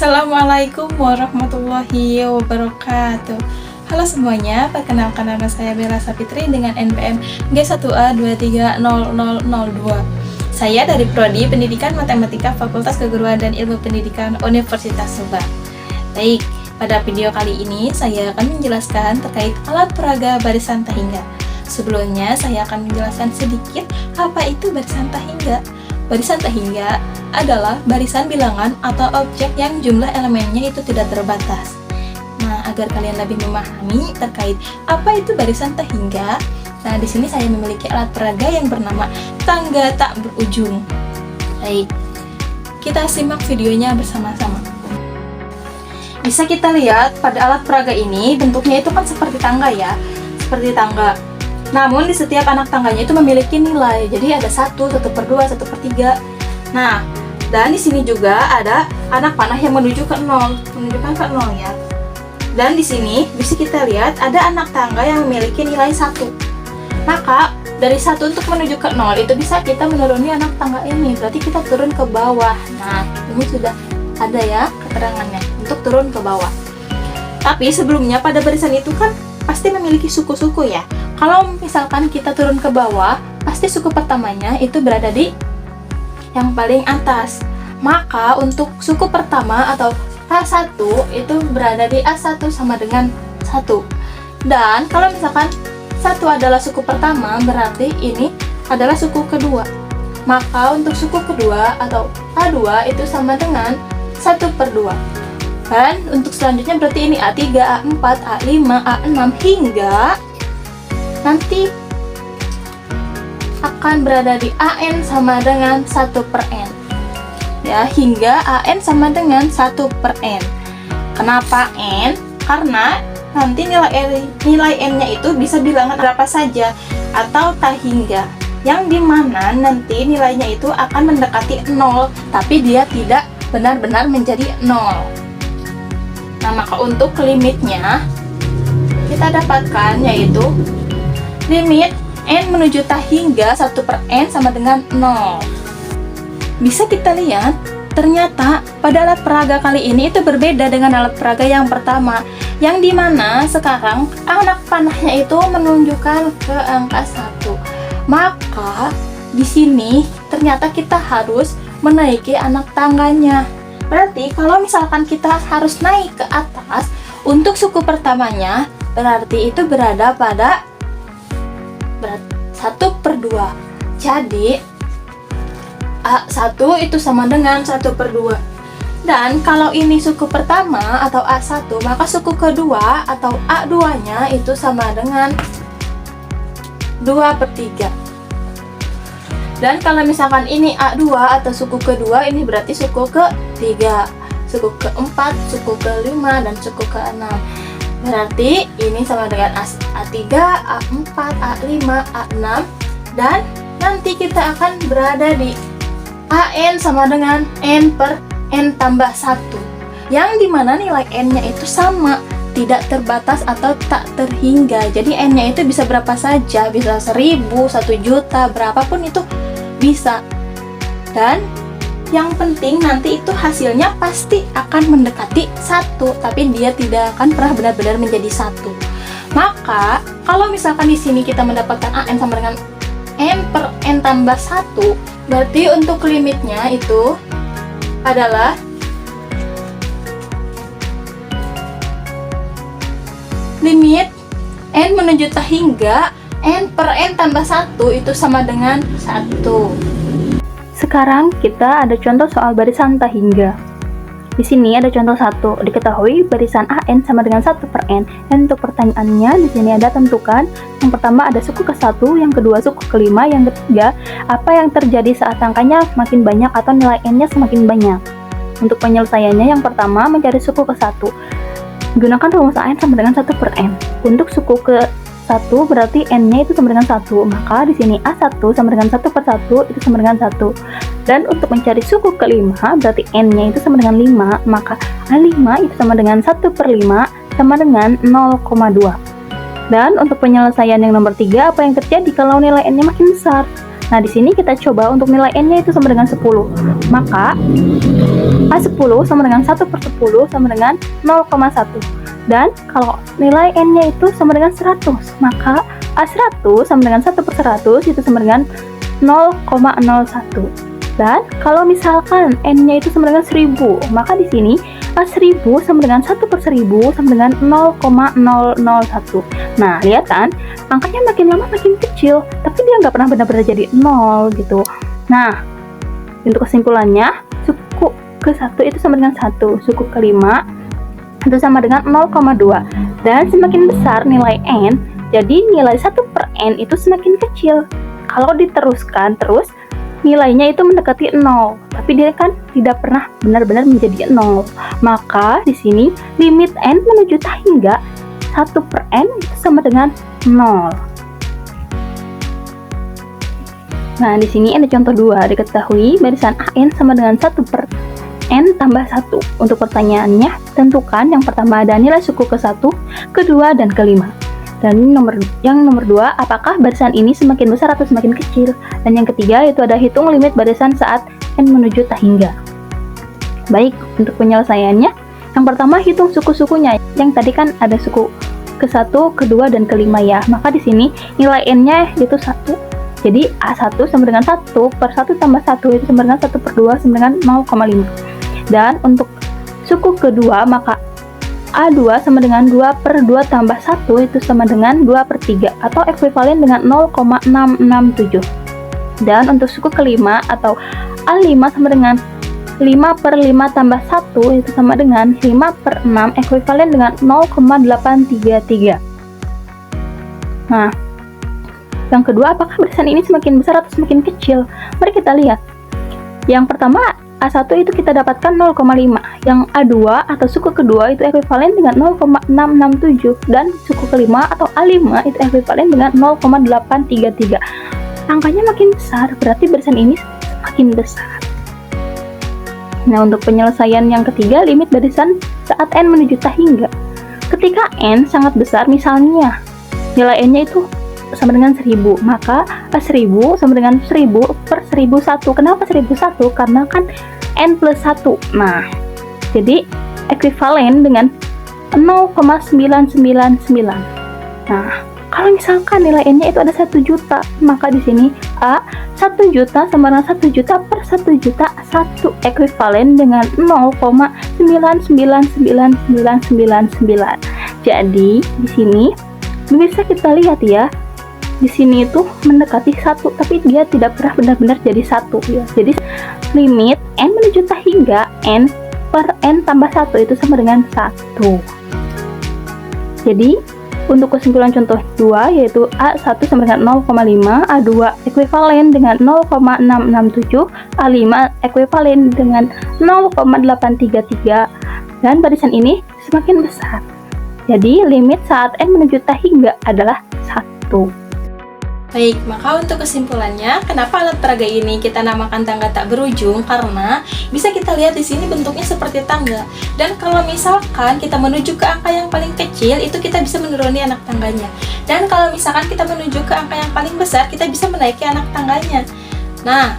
Assalamualaikum warahmatullahi wabarakatuh. Halo semuanya, perkenalkan nama saya Bella Sapitri dengan NPM G1A230002. Saya dari Prodi Pendidikan Matematika Fakultas Keguruan dan Ilmu Pendidikan Universitas Subang. Baik, pada video kali ini saya akan menjelaskan terkait alat peraga barisan tahingga. Sebelumnya saya akan menjelaskan sedikit apa itu barisan tahingga. Barisan tahingga adalah barisan bilangan atau objek yang jumlah elemennya itu tidak terbatas. Nah, agar kalian lebih memahami terkait apa itu barisan tahingga, nah di sini saya memiliki alat peraga yang bernama tangga tak berujung. Baik, kita simak videonya bersama-sama. Bisa kita lihat pada alat peraga ini bentuknya itu kan seperti tangga ya, seperti tangga. Namun di setiap anak tangganya itu memiliki nilai. Jadi ada 1, 1/2, 1/3. Nah, dan di sini juga ada anak panah yang menuju ke 0, menunjukkan ke 0 ya. Dan di sini bisa kita lihat ada anak tangga yang memiliki nilai 1. Maka dari 1 untuk menuju ke 0 itu bisa kita menuruni anak tangga ini. Berarti kita turun ke bawah. Nah, ini sudah ada ya keterangannya untuk turun ke bawah. Tapi sebelumnya pada barisan itu kan pasti memiliki suku-suku ya. Kalau misalkan kita turun ke bawah, pasti suku pertamanya itu berada di yang paling atas. Maka untuk suku pertama atau A1 itu berada di A1 sama dengan 1. Dan kalau misalkan 1 adalah suku pertama, berarti ini adalah suku kedua. Maka untuk suku kedua atau A2 itu sama dengan 1/2. Dan untuk selanjutnya berarti ini A3, A4, A5, A6 hingga nanti akan berada di AN sama dengan 1/n ya, hingga AN sama dengan 1/n. Kenapa N? Karena nanti nilai N-nya itu bisa bilangan berapa saja atau tahingga, yang dimana nanti nilainya itu akan mendekati 0 tapi dia tidak benar-benar menjadi 0. Nah, maka untuk limitnya kita dapatkan yaitu limit N menuju tahingga 1/n sama dengan 0. Bisa kita lihat, ternyata pada alat peraga kali ini itu berbeda dengan alat peraga yang pertama, yang dimana sekarang anak panahnya itu menunjukkan ke angka 1. Maka di sini ternyata kita harus menaiki anak tangganya. Berarti kalau misalkan kita harus naik ke atas untuk suku pertamanya, berarti itu berada pada 1/2. Jadi A1 itu sama dengan 1/2. Dan kalau ini suku pertama atau A1, maka suku kedua atau A2 nya itu sama dengan 2/3. Dan kalau misalkan ini A2 atau suku kedua, ini berarti suku ke-3, suku ke-4, suku ke-5, dan suku ke-6. Berarti ini sama dengan A3, A4, A5, A6. Dan nanti kita akan berada di AN sama dengan N/N tambah 1. Yang dimana nilai N-nya itu sama, tidak terbatas atau tak terhingga. Jadi N-nya itu bisa berapa saja, bisa 1000, 1 juta, berapapun itu bisa. Dan yang penting nanti itu hasilnya pasti akan mendekati 1, tapi dia tidak akan pernah benar-benar menjadi 1. Maka kalau misalkan di sini kita mendapatkan AN sama dengan N/N tambah 1, berarti untuk limitnya itu adalah limit N menuju tahingga N/N tambah 1 itu sama dengan 1. Sekarang kita ada contoh soal barisan tahingga. Di sini ada contoh 1. Diketahui barisan AN sama dengan 1/n. Dan untuk pertanyaannya di sini ada tentukan. Yang pertama ada suku ke-1, yang kedua suku ke-5, yang ketiga apa yang terjadi saat angkanya makin banyak atau nilai N-nya semakin banyak. Untuk penyelesaiannya yang pertama mencari suku ke-1. Gunakan rumus AN sama dengan 1/n. Untuk suku ke-1 berarti N-nya itu sama dengan 1. Maka di sini A1 sama dengan 1/1 itu sama dengan 1. Dan untuk mencari suku ke-5 berarti N-nya itu sama dengan 5, maka A5 itu sama dengan 1/5 sama dengan 0,2. Dan untuk penyelesaian yang nomor 3, apa yang terjadi kalau nilai N-nya makin besar? Nah, di sini kita coba untuk nilai n-nya itu sama dengan 10. Maka A10 sama dengan 1 per 10 sama dengan 0,1. Dan kalau nilai n-nya itu sama dengan 100, maka A100 sama dengan 1 per 100 itu sama dengan 0,01. Dan kalau misalkan n-nya itu sama dengan 1000, maka di sini A1000 sama dengan 1 per 1000 sama dengan 0,001. Nah, lihat kan, angkanya makin lama makin kecil, tapi dia nggak pernah benar-benar jadi 0 gitu. Nah, untuk kesimpulannya, suku ke-1 itu sama dengan 1, suku ke-5 itu sama dengan 0,2. Dan semakin besar nilai n, jadi nilai 1 per n itu semakin kecil. Kalau diteruskan terus, nilainya itu mendekati 0, tapi dia kan tidak pernah benar-benar menjadi 0. Maka di sini limit n menuju tak hingga 1 per n itu sama dengan 0. Nah, di sini ada contoh 2. Diketahui barisan AN sama dengan 1 per n tambah 1. Untuk pertanyaannya, tentukan yang pertama ada nilai suku ke-1, kedua, dan kelima. Dan yang nomor 2, apakah barisan ini semakin besar atau semakin kecil? Dan yang ketiga, itu ada hitung limit barisan saat n menuju tak hingga. Baik, untuk penyelesaiannya, yang pertama hitung suku-sukunya. Yang tadi kan ada suku ke-1, kedua, dan kelima ya. Maka di sini nilai n-nya itu 1. Jadi A1 sama dengan 1 per 1 tambah 1 itu sama dengan 1 per 2 sama dengan 0,5. Dan untuk suku kedua, maka A2 sama dengan 2 per 2 tambah 1 itu sama dengan 2 per 3 atau ekuivalen dengan 0,667. Dan untuk suku kelima atau A5 sama dengan 5 per 5 tambah 1 itu sama dengan 5 per 6 ekuivalen dengan 0,833. Nah, yang kedua, apakah barisan ini semakin besar atau semakin kecil? Mari kita lihat. Yang pertama, A1 itu kita dapatkan 0,5. Yang A2 atau suku kedua itu ekuivalen dengan 0,667. Dan suku kelima atau A5 itu ekuivalen dengan 0,833. Angkanya makin besar, berarti barisan ini semakin besar. Nah, untuk penyelesaian yang ketiga, limit barisan saat n menuju tak hingga. Ketika n sangat besar, misalnya nilai n-nya itu sama dengan 1000, maka A1000 sama dengan 1000 per 1001. Kenapa 1001? Karena kan n plus 1. Nah, jadi ekuivalen dengan 0,999. Nah, kalau misalkan nilai n-nya itu ada 1 juta, maka di sini A 1 juta sama dengan 1 juta per 1 juta 1 ekuivalen dengan 0,99999. Jadi di sini bisa kita lihat ya, di sini itu mendekati 1, tapi dia tidak pernah benar-benar jadi 1 ya. Jadi limit n menuju tak hingga n per n tambah 1 itu sama dengan 1. Jadi untuk kesimpulan contoh 2 yaitu A1 sama dengan 0,5, A2 ekuivalen dengan 0,667, A5 ekuivalen dengan 0,833, dan barisan ini semakin besar. Jadi limit saat n menuju tak hingga adalah 1. Baik, maka untuk kesimpulannya, kenapa alat peraga ini kita namakan tangga tak berujung? Karena bisa kita lihat di sini bentuknya seperti tangga. Dan kalau misalkan kita menuju ke angka yang paling kecil, itu kita bisa menuruni anak tangganya. Dan kalau misalkan kita menuju ke angka yang paling besar, kita bisa menaiki anak tangganya. Nah,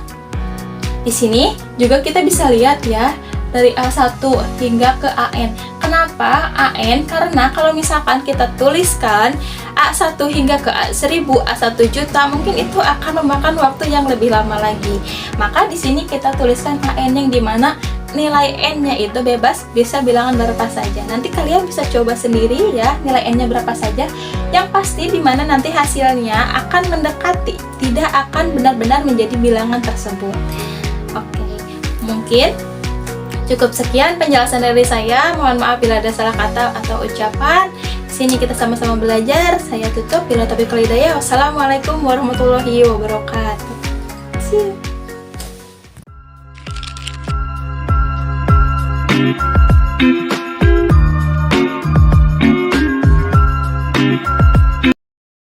di sini juga kita bisa lihat ya, dari A1 hingga ke AN. Kenapa AN? Karena kalau misalkan kita tuliskan A1 hingga ke A1000, A1 juta, mungkin itu akan memakan waktu yang lebih lama lagi. Maka di sini kita tuliskan AN yang dimana nilai N-nya itu bebas, bisa bilangan berapa saja. Nanti kalian bisa coba sendiri ya, nilai N-nya berapa saja. Yang pasti dimana nanti hasilnya akan mendekati, tidak akan benar-benar menjadi bilangan tersebut. Oke, mungkin cukup sekian penjelasan dari saya. Mohon maaf bila ada salah kata atau ucapan. Di sini kita sama-sama belajar. Saya tutup. Bila taufiq wal hidayah. Wassalamualaikum warahmatullahi wabarakatuh. See you.